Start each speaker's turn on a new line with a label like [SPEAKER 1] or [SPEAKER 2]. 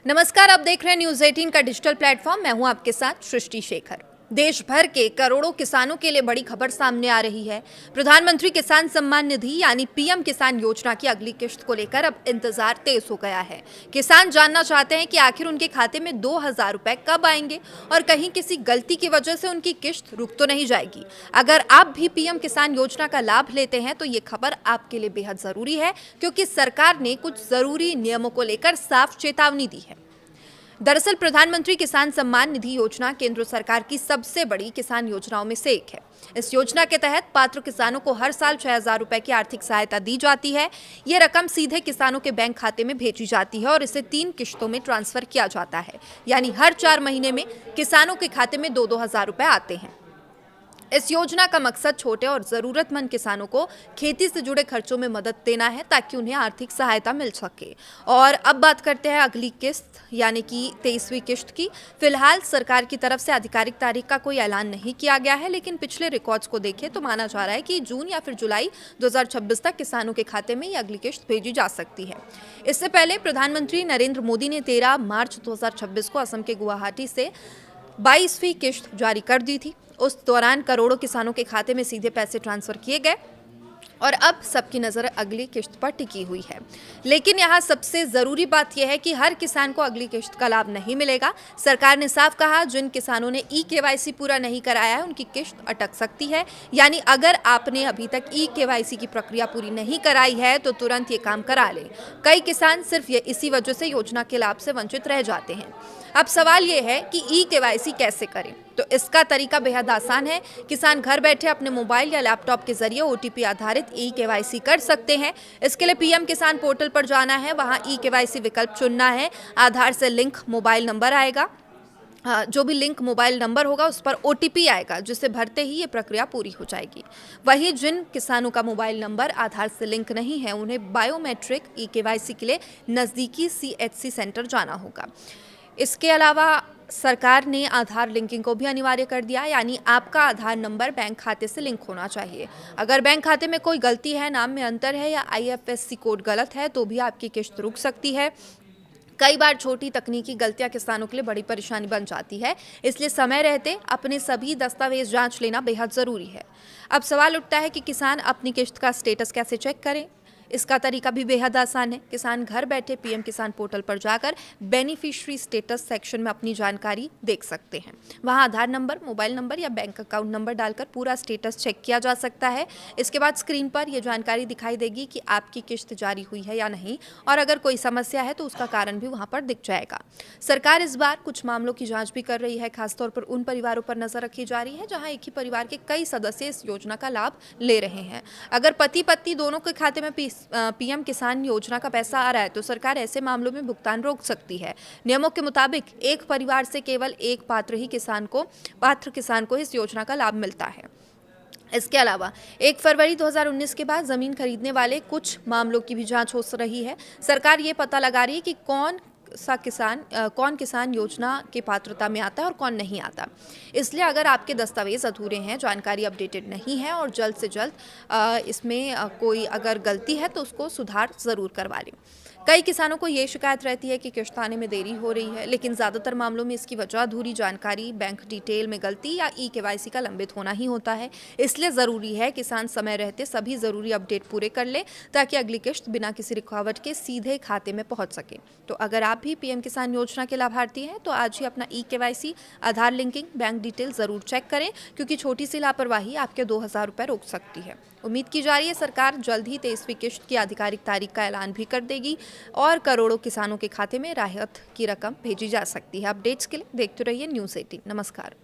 [SPEAKER 1] नमस्कार, आप देख रहे हैं न्यूज 18 का डिजिटल प्लेटफॉर्म। मैं हूं आपके साथ सृष्टि शेखर। देश भर के करोड़ों किसानों के लिए बड़ी खबर सामने आ रही है। प्रधानमंत्री किसान सम्मान निधि यानी पीएम किसान योजना की अगली किश्त को लेकर अब इंतजार तेज हो गया है। किसान जानना चाहते हैं कि आखिर उनके खाते में 2,000 रुपए कब आएंगे और कहीं किसी गलती की वजह से उनकी किश्त रुक तो नहीं जाएगी। अगर आप भी पीएम किसान योजना का लाभ लेते हैं तो ये खबर आपके लिए बेहद जरूरी है, क्योंकि सरकार ने कुछ जरूरी नियमों को लेकर साफ चेतावनी दी है। दरअसल प्रधानमंत्री किसान सम्मान निधि योजना केंद्र सरकार की सबसे बड़ी किसान योजनाओं में से एक है। इस योजना के तहत पात्र किसानों को हर साल 6,000 रुपए की आर्थिक सहायता दी जाती है। यह रकम सीधे किसानों के बैंक खाते में भेजी जाती है और इसे 3 किश्तों में ट्रांसफर किया जाता है, यानी हर 4 महीने में किसानों के खाते में 2-2 हजार रुपए आते हैं। इस योजना का मकसद छोटे और जरूरतमंद किसानों को खेती से जुड़े खर्चों में मदद देना है, ताकि उन्हें आर्थिक सहायता मिल सके। और अब बात करते हैं अगली किस्त यानी कि 23वीं किश्त की। फिलहाल सरकार की तरफ से आधिकारिक तारीख का कोई ऐलान नहीं किया गया है, लेकिन पिछले रिकॉर्ड्स को देखें तो माना जा रहा है कि जून या फिर जुलाई 2026 तक किसानों के खाते में ये अगली किश्त भेजी जा सकती है। इससे पहले प्रधानमंत्री नरेंद्र मोदी ने 13 मार्च 2026 को असम के गुवाहाटी से 22वीं किश्त जारी कर दी थी। उस दौरान करोड़ों किसानों के खाते में सीधे पैसे ट्रांसफर किए गए और अब सबकी नजर अगली किश्त पर टिकी हुई है। लेकिन यहाँ सबसे जरूरी बात यह है कि हर किसान को अगली किश्त का लाभ नहीं मिलेगा। सरकार ने साफ कहा, जिन किसानों ने ई-केवाईसी पूरा नहीं कराया है उनकी किश्त अटक सकती है। यानी अगर आपने अभी तक ई-केवाईसी की प्रक्रिया पूरी नहीं कराई है तो तुरंत ये काम करा लें। कई किसान सिर्फ इसी वजह से योजना के लाभ से वंचित रह जाते हैं। अब सवाल ये है कि ई-केवाईसी कैसे करें, तो इसका तरीका बेहद आसान है। किसान घर बैठे अपने मोबाइल या लैपटॉप के जरिए ओटीपी आधारित ई-केवाईसी कर सकते हैं। इसके लिए पीएम किसान पोर्टल पर जाना है, वहां ई-केवाईसी विकल्प चुनना है। आधार से लिंक मोबाइल नंबर आएगा, जो भी लिंक मोबाइल नंबर होगा उस पर ओटीपी आएगा, जिसे भरते ही ये प्रक्रिया पूरी हो जाएगी। वहीं जिन किसानों का मोबाइल नंबर आधार से लिंक नहीं है उन्हें बायोमेट्रिक ई-केवाईसी के लिए नज़दीकी सीएचसी सेंटर जाना होगा। इसके अलावा सरकार ने आधार लिंकिंग को भी अनिवार्य कर दिया, यानी आपका आधार नंबर बैंक खाते से लिंक होना चाहिए। अगर बैंक खाते में कोई गलती है, नाम में अंतर है या आईएफएससी कोड गलत है तो भी आपकी किश्त रुक सकती है। कई बार छोटी तकनीकी गलतियां किसानों के लिए बड़ी परेशानी बन जाती है, इसलिए समय रहते अपने सभी दस्तावेज जांच लेना बेहद ज़रूरी है। अब सवाल उठता है कि किसान अपनी किश्त का स्टेटस कैसे चेक करें। इसका तरीका भी बेहद आसान है। किसान घर बैठे पीएम किसान पोर्टल पर जाकर बेनिफिशियरी स्टेटस सेक्शन में अपनी जानकारी देख सकते हैं। वहां आधार नंबर, मोबाइल नंबर या बैंक अकाउंट नंबर डालकर पूरा स्टेटस चेक किया जा सकता है। इसके बाद स्क्रीन पर यह जानकारी दिखाई देगी कि आपकी किश्त जारी हुई है या नहीं, और अगर कोई समस्या है तो उसका कारण भी वहां पर दिख जाएगा। सरकार इस बार कुछ मामलों की जाँच भी कर रही है। खासतौर पर उन परिवारों पर नजर रखी जा रही है जहाँ एक ही परिवार के कई सदस्य इस योजना का लाभ ले रहे हैं। अगर पति पत्नी दोनों के खाते में पीएम किसान योजना का पैसा आ रहा है तो सरकार ऐसे मामलों में भुगतान रोक सकती है। नियमों के मुताबिक एक परिवार से केवल एक पात्र किसान को इस योजना का लाभ मिलता है। इसके अलावा 1 फरवरी 2019 के बाद जमीन खरीदने वाले कुछ मामलों की भी जांच हो रही है। सरकार ये पता लगा रही है कि कौन किसान योजना की पात्रता में आता है और कौन नहीं आता। इसलिए अगर आपके दस्तावेज अधूरे हैं, जानकारी अपडेटेड नहीं है और जल्द से जल्द इसमें कोई अगर गलती है तो उसको सुधार ज़रूर करवा लें। कई किसानों को ये शिकायत रहती है कि किश्त आने में देरी हो रही है, लेकिन ज़्यादातर मामलों में इसकी वजह अधूरी जानकारी, बैंक डिटेल में गलती या ई-केवाईसी का लंबित होना ही होता है। इसलिए ज़रूरी है किसान समय रहते सभी ज़रूरी अपडेट पूरे कर ले, ताकि अगली किश्त बिना किसी रुकावट के सीधे खाते में पहुंच सके। तो अगर आप भी पीएम किसान योजना के लाभार्थी हैं तो आज ही अपना ई-केवाईसी, आधार लिंकिंग, बैंक डिटेल ज़रूर चेक करें, क्योंकि छोटी सी लापरवाही आपके 2,000 रुपये रोक सकती है। उम्मीद की जा रही है सरकार जल्द ही 23वीं किश्त की आधिकारिक तारीख का ऐलान भी कर देगी और करोड़ों किसानों के खाते में राहत की रकम भेजी जा सकती है। अपडेट्स के लिए देखते रहिए न्यूज़ 18। नमस्कार।